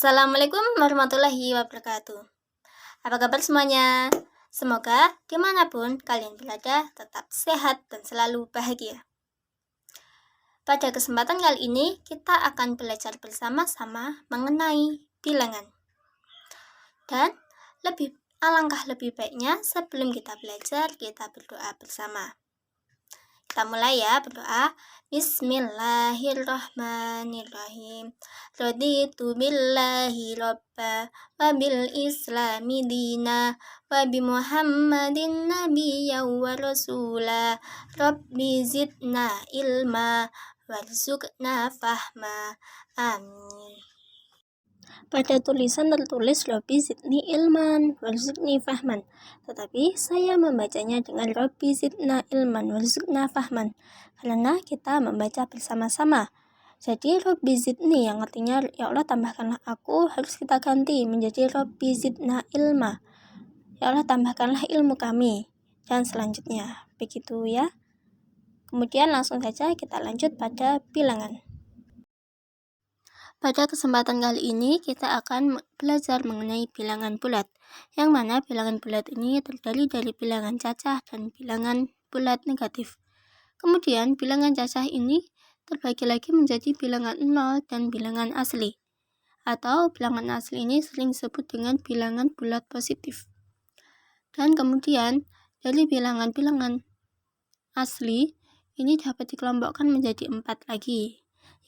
Assalamualaikum warahmatullahi wabarakatuh. Apa kabar semuanya? Semoga dimanapun kalian berada tetap sehat dan selalu bahagia. Pada kesempatan kali ini kita akan belajar bersama-sama mengenai bilangan. Dan alangkah lebih baiknya sebelum kita belajar kita berdoa bersama. Kita mulai ya berdoa. Bismillahirrahmanirrahim. Raditu billahi robba wa bil islami dina wa bi muhammadin nabiyya wa rasula. Rabbi zidna ilma warzuqna fahma. Amin. Pada tulisan tertulis Rabbi zidni ilman warzuqni fahman, tetapi saya membacanya dengan Rabbi zidna ilman warzuqna fahman karena kita membaca bersama-sama. Jadi Rabbi zidni yang artinya ya Allah tambahkanlah aku harus kita ganti menjadi Rabbi zidna ilma, ya Allah tambahkanlah ilmu kami, dan selanjutnya begitu ya. Kemudian langsung saja kita lanjut pada bilangan. Pada kesempatan kali ini kita akan belajar mengenai bilangan bulat, yang mana bilangan bulat ini terdiri dari bilangan cacah dan bilangan bulat negatif. Kemudian bilangan cacah ini terbagi lagi menjadi bilangan 0 dan bilangan asli, atau bilangan asli ini sering disebut dengan bilangan bulat positif. Dan kemudian dari bilangan-bilangan asli ini dapat dikelompokkan menjadi 4 lagi,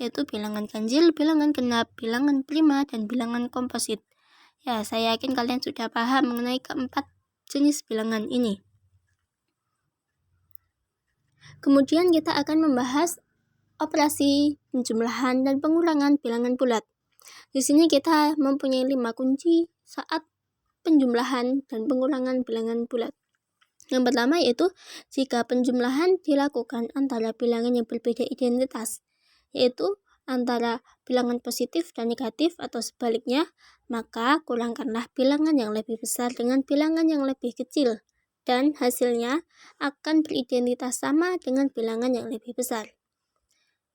yaitu bilangan ganjil, bilangan genap, bilangan prima, dan bilangan komposit. Ya, saya yakin kalian sudah paham mengenai keempat jenis bilangan ini. Kemudian kita akan membahas operasi penjumlahan dan pengurangan bilangan bulat. Di sini kita mempunyai 5 kunci saat penjumlahan dan pengurangan bilangan bulat. Yang pertama yaitu jika penjumlahan dilakukan antara bilangan yang berbeda identitas, yaitu antara bilangan positif dan negatif atau sebaliknya, maka kurangkanlah bilangan yang lebih besar dengan bilangan yang lebih kecil, dan hasilnya akan beridentitas sama dengan bilangan yang lebih besar.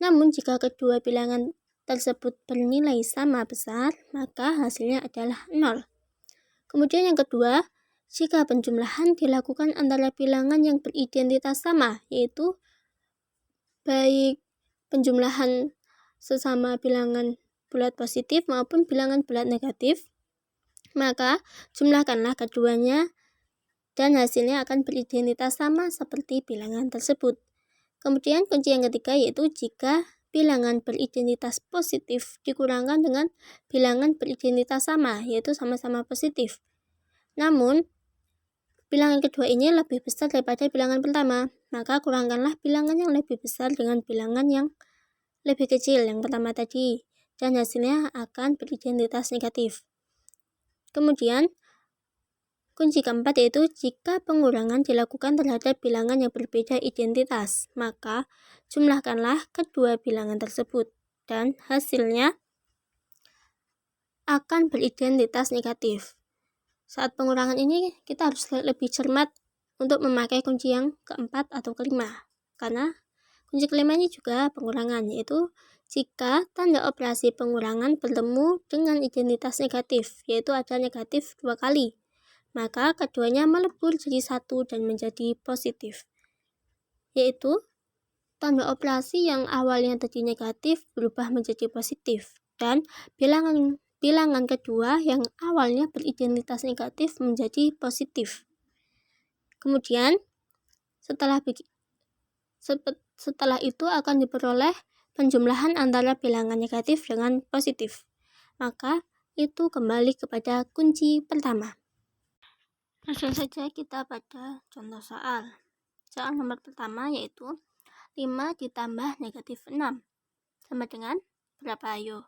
Namun jika kedua bilangan tersebut bernilai sama besar, maka hasilnya adalah 0. Kemudian yang kedua, jika penjumlahan dilakukan antara bilangan yang beridentitas sama, yaitu baik penjumlahan sesama bilangan bulat positif maupun bilangan bulat negatif, maka jumlahkanlah keduanya dan hasilnya akan beridentitas sama seperti bilangan tersebut. Kemudian kunci yang ketiga yaitu jika bilangan beridentitas positif dikurangkan dengan bilangan beridentitas sama, yaitu sama-sama positif. Namun bilangan kedua ini lebih besar daripada bilangan pertama, maka kurangkanlah bilangan yang lebih besar dengan bilangan yang lebih kecil yang pertama tadi, dan hasilnya akan beridentitas negatif. Kemudian, kunci keempat yaitu jika pengurangan dilakukan terhadap bilangan yang berbeda identitas, maka jumlahkanlah kedua bilangan tersebut, dan hasilnya akan beridentitas negatif. Saat pengurangan ini kita harus lebih cermat untuk memakai kunci yang keempat atau kelima, karena kunci kelima ini juga pengurangan, yaitu jika tanda operasi pengurangan bertemu dengan identitas negatif, yaitu ada negatif 2 kali, maka keduanya melebur jadi 1 dan menjadi positif, yaitu tanda operasi yang awalnya tadi negatif berubah menjadi positif, dan bilangan kedua yang awalnya beridentitas negatif menjadi positif. Kemudian setelah itu akan diperoleh penjumlahan antara bilangan negatif dengan positif. Maka itu kembali kepada kunci pertama. Langsung saja kita pada contoh soal. Soal nomor pertama yaitu 5 ditambah negatif 6 sama dengan berapa? Ayo.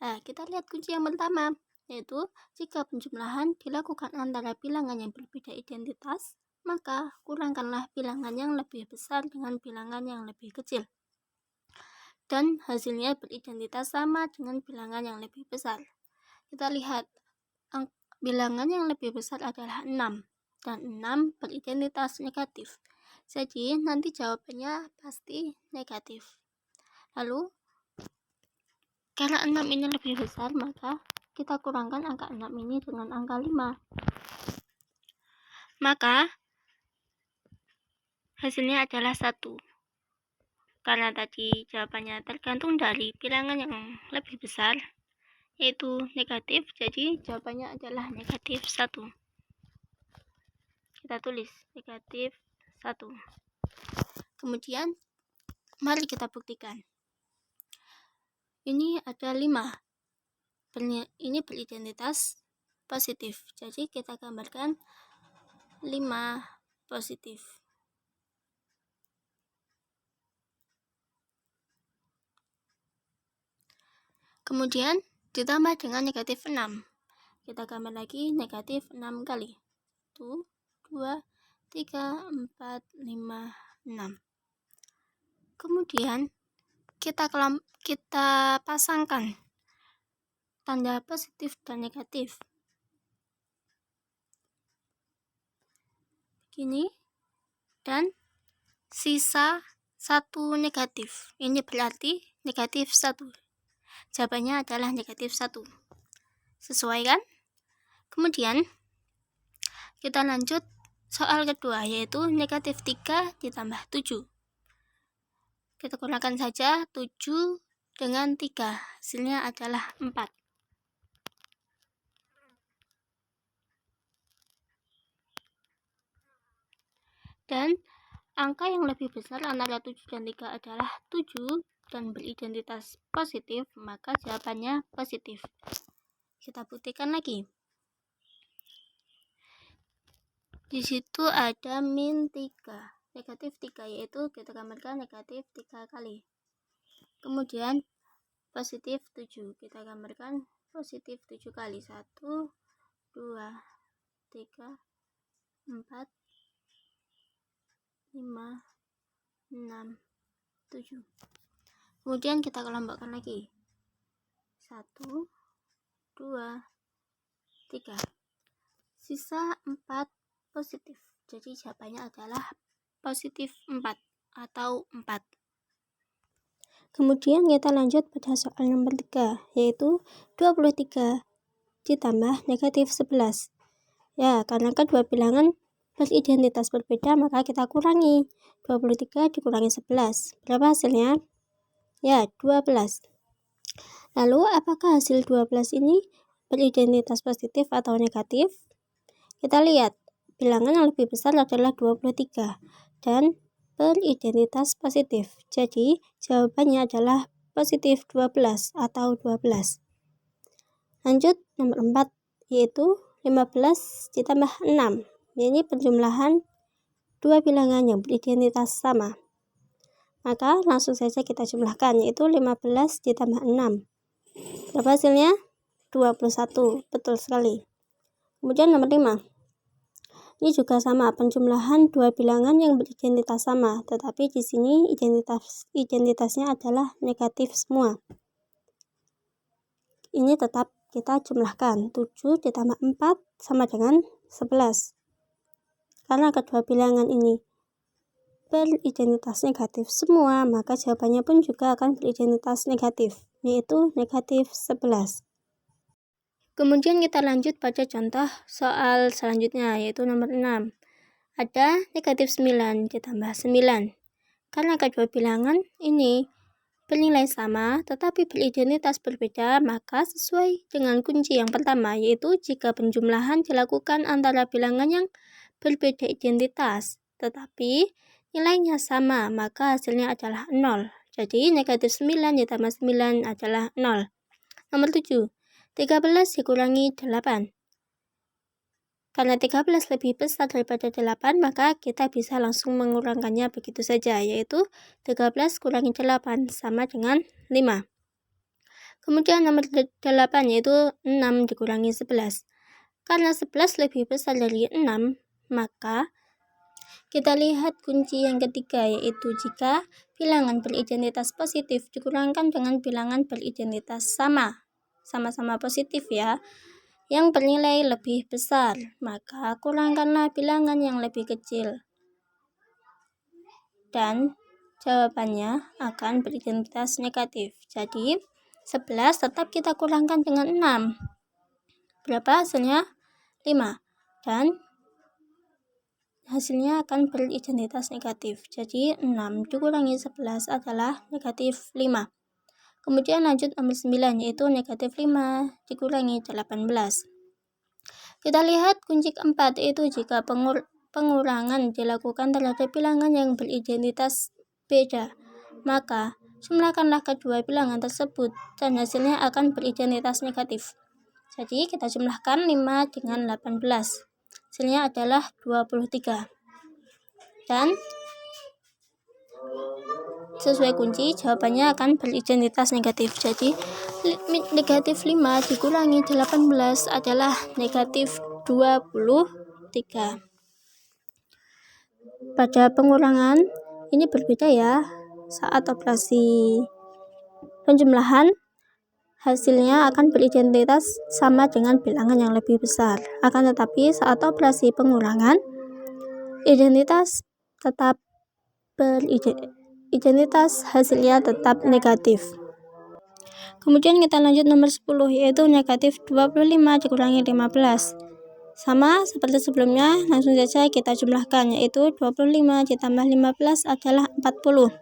Nah, kita lihat kunci yang pertama, yaitu jika penjumlahan dilakukan antara bilangan yang berbeda identitas, maka kurangkanlah bilangan yang lebih besar dengan bilangan yang lebih kecil, dan hasilnya beridentitas sama dengan bilangan yang lebih besar. Kita lihat bilangan yang lebih besar adalah 6, dan 6 beridentitas negatif, jadi nanti jawabannya pasti negatif. Lalu karena 6 ini lebih besar, maka kita kurangkan angka 6 ini dengan angka 5. Maka hasilnya adalah 1. Karena tadi jawabannya tergantung dari bilangan yang lebih besar, yaitu negatif, jadi jawabannya adalah negatif 1. Kita tulis negatif 1. Kemudian mari kita buktikan. Ini ada 5. Ini beridentitas positif. Jadi kita gambarkan 5 positif. Kemudian ditambah dengan negatif 6. Kita gambar lagi negatif 6 kali. 1, 2, 3, 4, 5, 6. Kemudian kita pasangkan tanda positif dan negatif. Begini. Dan sisa 1 negatif. Ini berarti negatif 1. Jawabannya adalah negatif 1. Sesuai kan? Kemudian kita lanjut soal kedua, yaitu negatif 3 ditambah 7. Kita kurangkan saja 7 dengan 3. Hasilnya adalah 4. Dan angka yang lebih besar antara 7 dan 3 adalah 7 dan beridentitas positif, maka jawabannya positif. Kita buktikan lagi. Di situ ada min 3, negatif 3, yaitu kita gambarkan negatif 3 kali. Kemudian positif 7, kita gambarkan positif 7 kali. 1, 2, 3, 4, 5, 6, 7. Kemudian kita kelompokkan lagi. 1, 2, 3. Sisa 4 positif. Jadi jawabannya adalah positif 4 atau 4. Kemudian kita lanjut pada soal nomor 3, yaitu 23 ditambah negatif 11. Ya, karena kedua bilangan beridentitas berbeda, maka kita kurangi. 23 dikurangi 11. Berapa hasilnya? Ya, 12. Lalu, apakah hasil 12 ini beridentitas positif atau negatif? Kita lihat, bilangan yang lebih besar adalah 23 dan beridentitas positif. Jadi, jawabannya adalah positif 12 atau 12. Lanjut, nomor 4, yaitu 15 ditambah 6. Ini penjumlahan dua bilangan yang beridentitas sama. Maka langsung saja kita jumlahkan, yaitu 15 ditambah 6. Berapa hasilnya? 21. Betul sekali. Kemudian nomor 5. Ini juga sama, penjumlahan dua bilangan yang beridentitas sama, tetapi di sini identitasnya adalah negatif semua. Ini tetap kita jumlahkan. 7 ditambah 4 sama dengan 11. Karena kedua bilangan ini beridentitas negatif semua, maka jawabannya pun juga akan beridentitas negatif, yaitu negatif 11. Kemudian kita lanjut pada contoh soal selanjutnya, yaitu nomor 6. Ada negatif 9 ditambah 9. Karena kedua bilangan ini bernilai sama tetapi beridentitas berbeda, maka sesuai dengan kunci yang pertama, yaitu jika penjumlahan dilakukan antara bilangan yang berbeda identitas tetapi nilainya sama, maka hasilnya adalah 0. Jadi negatif 9 ditambah 9 adalah 0. Nomor 7. 13 dikurangi 8. Karena 13 lebih besar daripada 8, maka kita bisa langsung mengurangkannya begitu saja, yaitu 13 kurangi 8 sama dengan 5. Kemudian nomor 8, yaitu 6 dikurangi 11. Karena 11 lebih besar dari 6, maka kita lihat kunci yang ketiga, yaitu jika bilangan beridentitas positif dikurangkan dengan bilangan beridentitas sama-sama positif ya, yang bernilai lebih besar, maka kurangkanlah bilangan yang lebih kecil. Dan jawabannya akan beridentitas negatif. Jadi 11 tetap kita kurangkan dengan 6. Berapa hasilnya? 5. Dan hasilnya akan beridentitas negatif. Jadi 6 dikurangi 11 adalah negatif 5. Kemudian lanjut nomor 9, yaitu negatif 5 dikurangi 18. Kita lihat kunci keempat, yaitu jika pengurangan dilakukan terhadap bilangan yang beridentitas beda, maka jumlahkanlah kedua bilangan tersebut dan hasilnya akan beridentitas negatif. Jadi kita jumlahkan 5 dengan 18. Hasilnya adalah 23. Dan sesuai kunci, jawabannya akan beridentitas negatif. Jadi negatif 5 dikurangi 18 adalah negatif 23. Pada pengurangan ini berbeda ya. Saat operasi penjumlahan, hasilnya akan beridentitas sama dengan bilangan yang lebih besar. Akan tetapi saat operasi pengurangan, identitas hasilnya tetap negatif. Kemudian kita lanjut nomor 10, yaitu negatif 25 dikurangi 15. Sama seperti sebelumnya, langsung saja kita jumlahkan, yaitu 25 ditambah 15 adalah 40.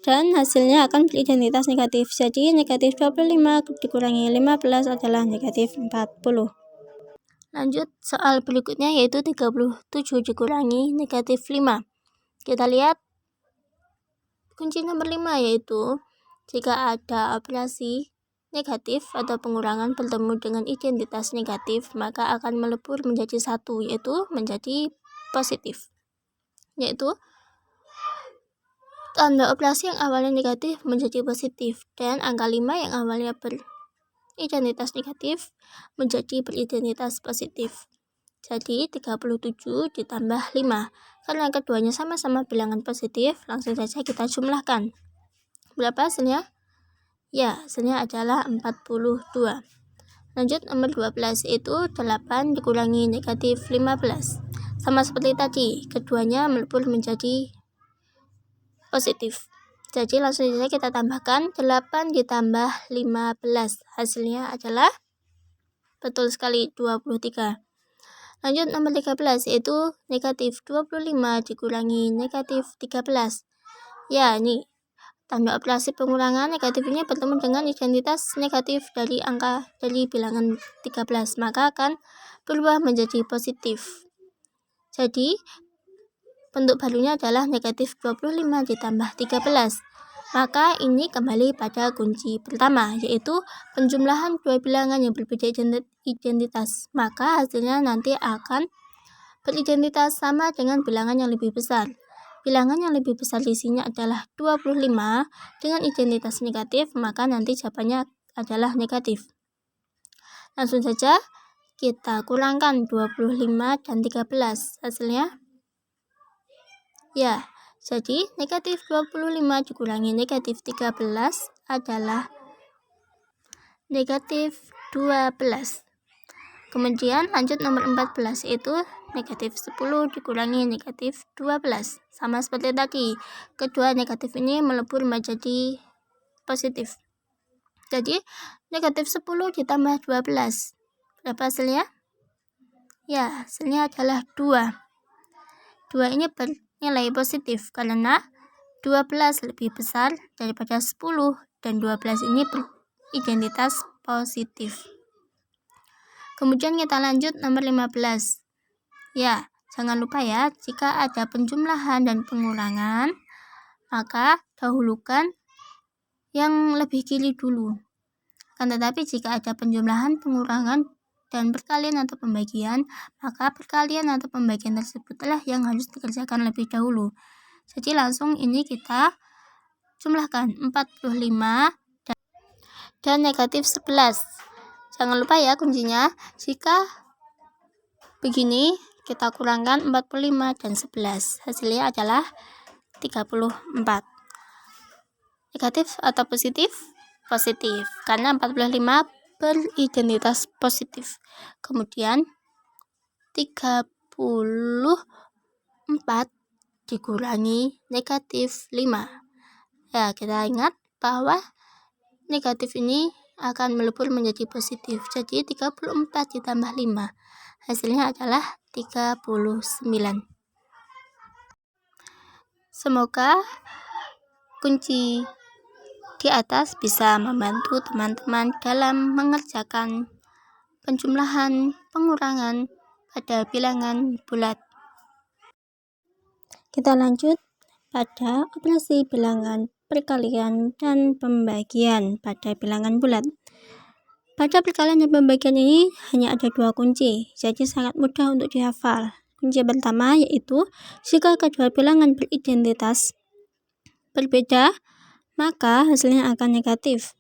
Dan hasilnya akan beridentitas negatif. Jadi negatif 25 dikurangi 15 adalah negatif 40. Lanjut soal berikutnya, yaitu 37 dikurangi negatif 5. Kita lihat kunci nomor 5, yaitu jika ada operasi negatif atau pengurangan bertemu dengan identitas negatif, maka akan melebur menjadi satu, yaitu menjadi positif. Yaitu tanda operasi yang awalnya negatif menjadi positif, dan angka 5 yang awalnya beridentitas negatif menjadi beridentitas positif. Jadi 37 ditambah 5. Karena keduanya sama-sama bilangan positif, langsung saja kita jumlahkan. Berapa hasilnya? Ya, hasilnya adalah 42. Lanjut nomor 12, itu 8 dikurangi negatif 15. Sama seperti tadi, keduanya melebur menjadi positif. Jadi langsung saja kita tambahkan 8 ditambah 15. Hasilnya adalah betul sekali 23. Lanjut nomor 13, yaitu negatif 25 dikurangi negatif 13. Ya, ini tanda operasi pengurangan negatif ini bertemu dengan identitas negatif dari bilangan 13, maka akan berubah menjadi positif. Jadi bentuk barunya adalah negatif 25 ditambah 13. Maka ini kembali pada kunci pertama, yaitu penjumlahan dua bilangan yang berbeda identitas. Maka hasilnya nanti akan beridentitas sama dengan bilangan yang lebih besar. Bilangan yang lebih besar di sini adalah 25 dengan identitas negatif, maka nanti jawabannya adalah negatif. Langsung saja kita kurangkan 25 dan 13. Hasilnya ya, jadi negatif 25 dikurangi negatif 13 adalah negatif 12. Kemudian lanjut nomor 14, yaitu negatif 10 dikurangi negatif 12. Sama seperti tadi, kedua negatif ini melebur menjadi positif. Jadi negatif 10 ditambah 12. Berapa hasilnya? Ya, hasilnya adalah 2. 2 ini bernilai positif karena 12 lebih besar daripada 10 dan 12 ini beridentitas positif. Kemudian kita lanjut nomor 15. Ya, jangan lupa ya, jika ada penjumlahan dan pengurangan, maka dahulukan yang lebih kiri dulu. Akan tetapi jika ada penjumlahan, pengurangan, dan perkalian atau pembagian, maka perkalian atau pembagian tersebutlah yang harus dikerjakan lebih dahulu. Jadi langsung ini kita jumlahkan 45 dan negatif 11. Jangan lupa ya kuncinya, jika begini kita kurangkan 45 dan 11. Hasilnya adalah 34. Negatif atau positif? Positif, karena 45 beridentitas positif. Kemudian 34 dikurangi negatif 5. Ya, kita ingat bahwa negatif ini akan melebur menjadi positif. Jadi 34 ditambah 5, hasilnya adalah 39. Semoga kunci di atas bisa membantu teman-teman dalam mengerjakan penjumlahan pengurangan pada bilangan bulat. Kita lanjut pada operasi bilangan perkalian dan pembagian pada bilangan bulat. Pada perkalian dan pembagian ini hanya ada 2 kunci, jadi sangat mudah untuk dihafal. Kunci pertama yaitu jika kedua bilangan beridentitas berbeda, maka hasilnya akan negatif.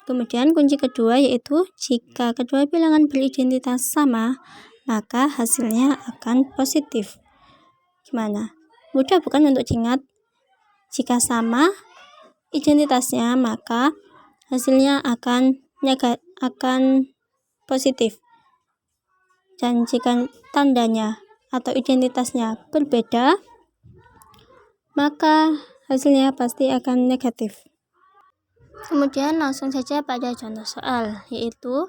Kemudian kunci kedua yaitu jika kedua bilangan beridentitas sama, maka hasilnya akan positif. Gimana? Mudah bukan untuk diingat? Jika sama identitasnya, maka hasilnya akan positif. Dan jika tandanya atau identitasnya berbeda, maka hasilnya pasti akan negatif. Kemudian langsung saja pada contoh soal, yaitu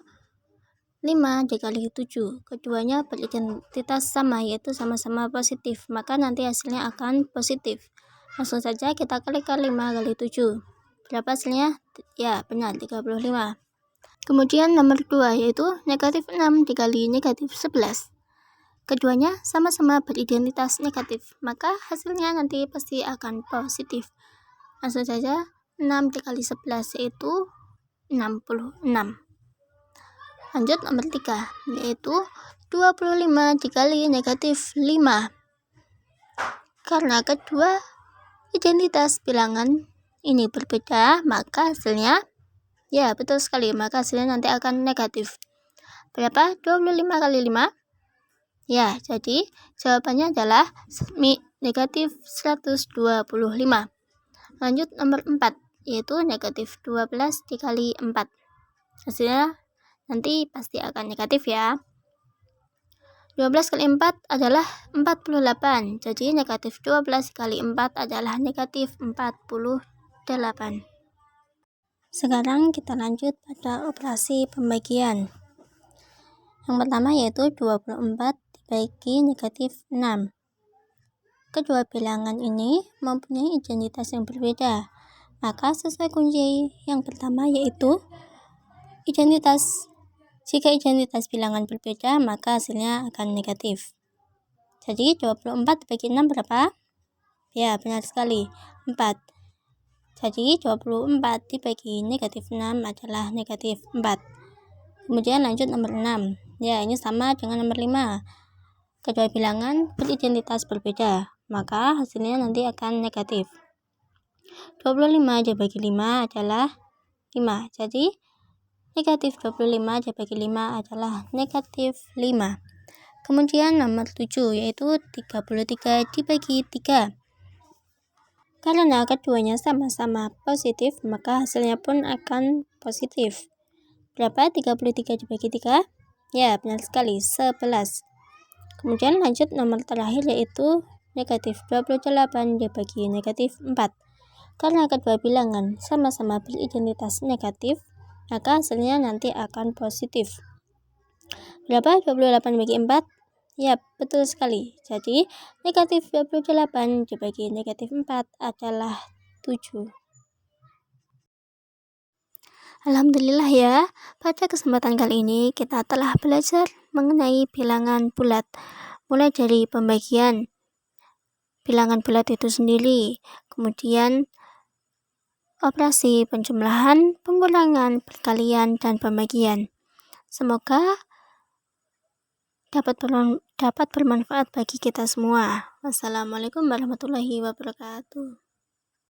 5 dikali 7. Keduanya beridentitas sama, yaitu sama-sama positif, maka nanti hasilnya akan positif. Langsung saja kita kalikan 5 kali 7. Berapa hasilnya? Ya, benar, 35. Kemudian nomor 2 yaitu negatif 6 dikali negatif 11. Keduanya sama-sama beridentitas negatif, maka hasilnya nanti pasti akan positif. Langsung saja 6 dikali 11 yaitu 66. Lanjut nomor 3 yaitu 25 dikali negatif 5. Karena kedua identitas bilangan ini berbeda, maka hasilnya, ya betul sekali, maka hasilnya nanti akan negatif. Berapa? 25 kali 5? Ya, jadi jawabannya adalah negatif 125. Lanjut nomor 4 yaitu negatif 12 dikali 4. Hasilnya nanti pasti akan negatif ya. 12 kali 4 adalah 48. Jadi negatif 12 kali 4 adalah negatif 48. Sekarang kita lanjut pada operasi pembagian. Yang pertama yaitu 24 dibagi negatif 6. Kedua bilangan ini mempunyai identitas yang berbeda. Maka sesuai kunci yang pertama yaitu identitas. Jika identitas bilangan berbeda, maka hasilnya akan negatif. Jadi 24 dibagi 6 berapa? Ya, benar sekali, 4. Jadi 24 dibagi negatif 6 adalah negatif 4. Kemudian lanjut nomor 6. Ya, ini sama dengan nomor 5. Kedua bilangan beridentitas berbeda, maka hasilnya nanti akan negatif. 25 dibagi 5 adalah 5. Jadi negatif 25 dibagi 5 adalah negatif 5. Kemudian nomor 7 yaitu 33 dibagi 3. Karena keduanya sama-sama positif, maka hasilnya pun akan positif. Berapa 33 dibagi 3? Ya, benar sekali, 11. Kemudian lanjut nomor terakhir yaitu negatif 28 dibagi negatif 4. Karena kedua bilangan sama-sama beridentitas negatif, maka hasilnya nanti akan positif. Berapa? 28 dibagi 4? Ya, betul sekali. Jadi, negatif 28 dibagi negatif 4 adalah 7. Alhamdulillah ya, pada kesempatan kali ini kita telah belajar mengenai bilangan bulat. Mulai dari pembagian bilangan bulat itu sendiri, kemudian operasi penjumlahan, pengurangan, perkalian, dan pembagian. Semoga dapat bermanfaat bagi kita semua. Wassalamualaikum warahmatullahi wabarakatuh.